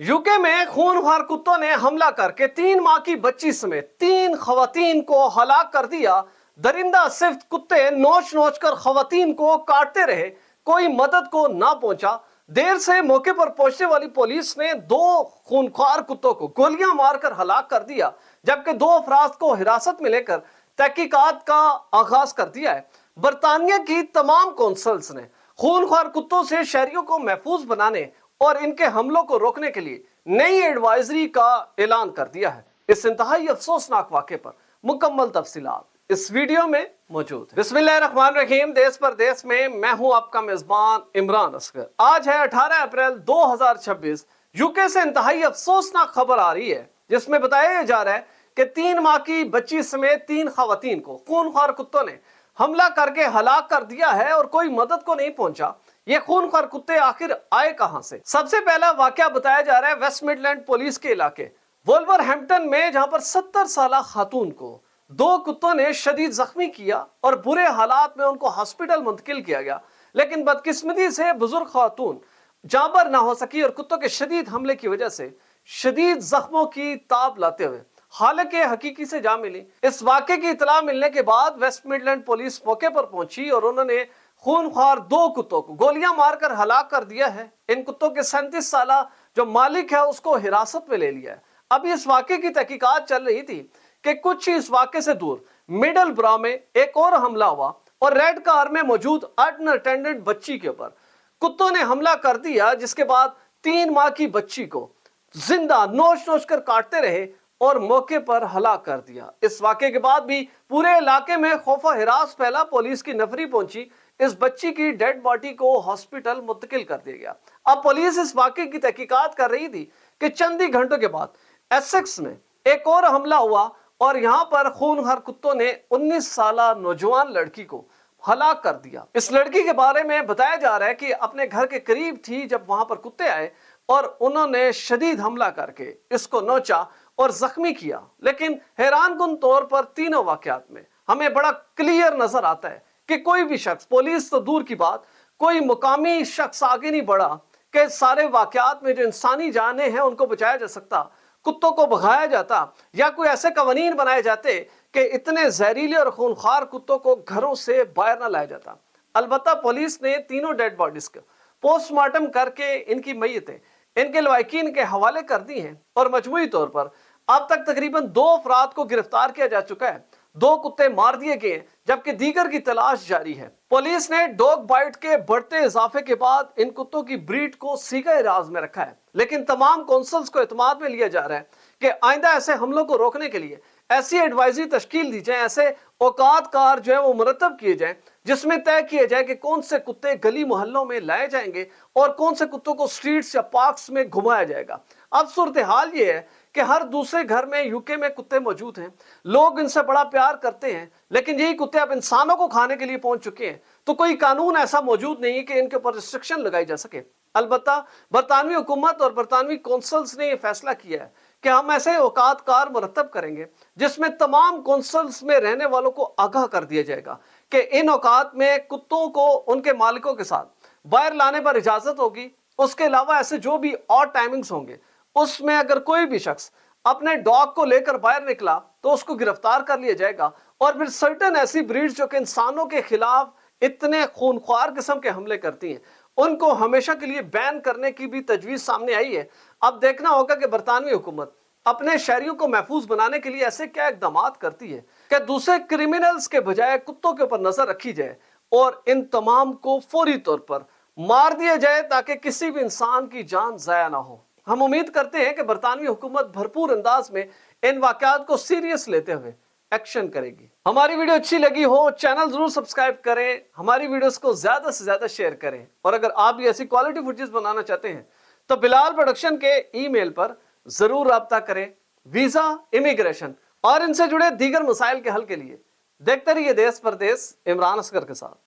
UK में खूनखार कुत्तों ने हमला करके 3 माह की बच्ची समेत 3 खवातीन को हलाक कर दिया। दरिंदा सिर्फ कुत्ते नोच नोच कर खवातीन को काटते रहे, कोई मदद को ना पहुंचा। देर से मौके पर पहुंचने वाली पुलिस ने 2 खूनखार कुत्तों को गोलियां मारकर हलाक कर दिया, जबकि 2 अफराद को हिरासत में लेकर तहकीकात का आगाज कर दिया है। बरतानिया की तमाम कौंसल्स ने खूनखार कुत्तों से शहरियों को महफूज बनाने और इनके हमलों को रोकने के लिए नई एडवाइजरी का ऐलान कर दिया है। इस इंतहाई अफसोसनाक वाक़े पर मुकम्मल तफसीलात इस वीडियो में मौजूद है। बिस्मिल्लाहिर्रहमानिर्रहीम। देश परदेश में मैं हूं आपका मेजबान इमरान असगर। आज है 18 अप्रैल 2026। यूके से इंतहाई अफसोसनाक खबर आ रही है, जिसमें बताया जा रहा है कि 3 माह की बच्ची समेत 3 खवातीन को खूनखार कुत्तों ने हमला करके हलाक कर दिया है और कोई मदद को नहीं पहुंचा। ये खूनखार कुत्ते आखिर आए कहां से? सबसे पहला वाकया बताया जा रहा है वेस्ट मिडलैंड पुलिस के इलाके वोल्वरहैम्पटन में, जहां पर 70 साल खातून को 2 कुत्तों ने शदीद जख्मी किया और बुरे हालात में उनको हॉस्पिटल मुंतकिल किया गया। लेकिन बदकिस्मती से बुजुर्ग खातून जाबर ना हो सकी और कुत्तों के शदीद हमले की वजह से शदीद जख्मों की ताब लाते हुए हालांकि हकीकी से जा मिली। इस वाक़े की इतला मिलने के बाद वेस्ट मिडलैंड पुलिस मौके पर पहुंची और उन्होंने खूनखार 2 कुत्तों को गोलियां मारकर हलाक कर दिया है। इन कुत्तों के 37 साल जो मालिक है उसको हिरासत में ले लिया है। अभी इस वाक़े की तहकीकात चल रही थी कि कुछ ही इस वाक़े से दूर मिडल ब्रा में एक और हमला हुआ और रेड कार में मौजूद अनअटेंडेड बच्ची के ऊपर कुत्तों ने हमला कर दिया, जिसके बाद 3 माह की बच्ची को जिंदा नोच नोच कर काटते रहे और मौके पर हलाक कर दिया। इस वाक़े के बाद भी पूरे इलाके में खौफ हिरास फैला। पुलिस की नफरी पहुंची, इस बच्ची की डेड बॉडी को हॉस्पिटल मुंतकिल कर दिया गया। अब पुलिस इस वाक़े की तहकीकात कर रही थी कि चंद ही घंटों के बाद एसेक्स में एक और हमला हुआ और यहां पर खूनखार कुत्तों ने 19 साल नौजवान लड़की को हलाक कर दिया। इस लड़की के बारे में बताया जा रहा है कि अपने घर के करीब थी जब वहां पर कुत्ते आए और उन्होंने शदीद हमला करके इसको नोचा और जख्मी किया। लेकिन हैरानकुन तौर पर तीनों वाकयात में हमें बड़ा क्लियर नजर आता है कि कोई भी शख्स, पुलिस तो दूर की बात, कोई मुकामी शख्स आगे नहीं बढ़ा कि सारे वाकयात में जो इंसानी जाने हैं उनको बचाया जा सकता, कुत्तों को भगाया जाता या कोई ऐसे कवानीन बनाए जाते कि इतने जहरीले और खूनखार कुत्तों को घरों से बाहर ना लाया जाता। अलबत्ता पुलिस ने तीनों डेड बॉडीज को पोस्टमार्टम करके इनकी मैयतें इनके लवाकिन के हवाले कर दी हैं और मजमूई तौर पर अब तक तकरीबन 2 अफराद को गिरफ्तार किया जा चुका है। 2 कुत्ते मार दिए गए जबकि दीगर की तलाश जारी है। पुलिस ने डॉग बाइट के बढ़ते इजाफे के बाद इन कुत्तों की ब्रीड को सीगा राज में रखा है, लेकिन तमाम कौंसल्स को एतमाद में लिया जा रहा है कि आइंदा ऐसे हमलों को रोकने के लिए ऐसी एडवाइजरी तश्कील दी जाए, ऐसे औकात कार जो है वो मुरतब किए जाएं, जिसमें तय किया जाए कि कौन से कुत्ते गली मोहल्लों में लाए जाएंगे और कौन से कुत्तों को स्ट्रीट्स या पार्क्स में घुमाया जाएगा। अब सूरत हाल ये है कि हर दूसरे घर में यूके में कुत्ते मौजूद हैं, लोग इनसे बड़ा प्यार करते हैं, लेकिन यही कुत्ते अब इंसानों को खाने के लिए पहुंच चुके हैं। तो कोई कानून ऐसा मौजूद नहीं है कि इनके ऊपर रिस्ट्रिक्शन लगाई जा सके। अलबत्ता बरतानवी हुकूमत और बरतानवी कौंसल्स ने यह फैसला किया है कि हम ऐसे औकात कार मुरतब करेंगे जिसमें तमाम कौंसल्स में रहने वालों को आगाह कर दिया जाएगा कि इन औकात में कुत्तों को उनके मालिकों के साथ बाहर लाने पर इजाजत होगी। उसके अलावा ऐसे जो भी और टाइमिंग्स होंगे उसमें अगर कोई भी शख्स अपने डॉग को लेकर बाहर निकला तो उसको गिरफ्तार कर लिया जाएगा। और फिर सर्टेन ऐसी ब्रीड्स जो कि इंसानों के खिलाफ इतने खूनख्वार किस्म के हमले करती हैं, उनको हमेशा के लिए बैन करने की भी तजवीज सामने आई है। अब देखना होगा कि बरतानवी हुकूमत अपने शहरियों को महफूज बनाने के लिए ऐसे क्या इकदाम करती है कि दूसरे क्रिमिनल्स के बजाय कुत्तों के ऊपर नजर रखी जाए और इन तमाम को फौरी तौर पर मार दिया जाए ताकि किसी भी इंसान की जान जाया ना हो। हम उम्मीद करते हैं कि बरतानवी हुकूमत भरपूर अंदाज में इन वाकयात को सीरियस लेते हुए एक्शन करेगी। हमारी वीडियो अच्छी लगी हो, चैनल जरूर सब्सक्राइब करें, हमारी वीडियोस को ज्यादा से ज्यादा शेयर करें। और अगर आप भी ऐसी क्वालिटी फुटेज बनाना चाहते हैं तो बिलाल प्रोडक्शन के ईमेल पर जरूर राब्ता करें। वीजा, इमिग्रेशन और इनसे जुड़े दीगर मसाइल के हल के लिए देखते रहिए देश परदेश इमरान असगर के साथ।